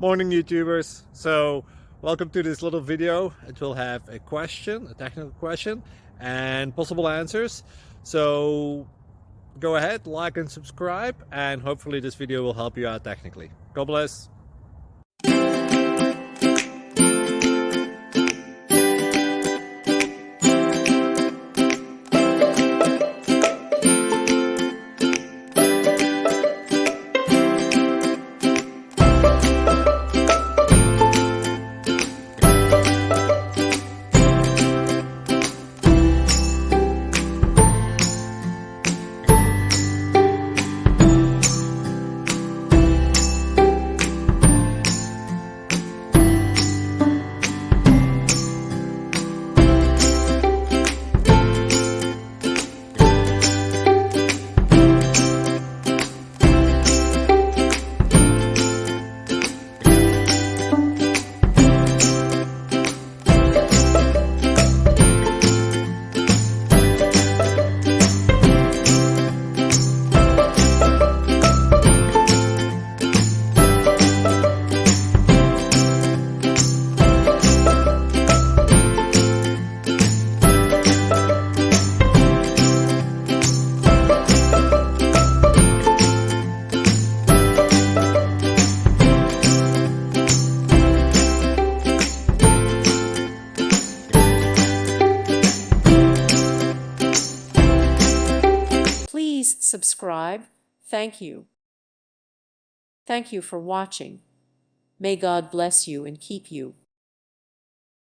Morning YouTubers. So welcome to this little video. It will have a question, a technical question, and possible answers. So go ahead, like and subscribe, and hopefully this video will help you out technically. God bless. Please subscribe. Thank you. Thank you for watching. May God bless you and keep you.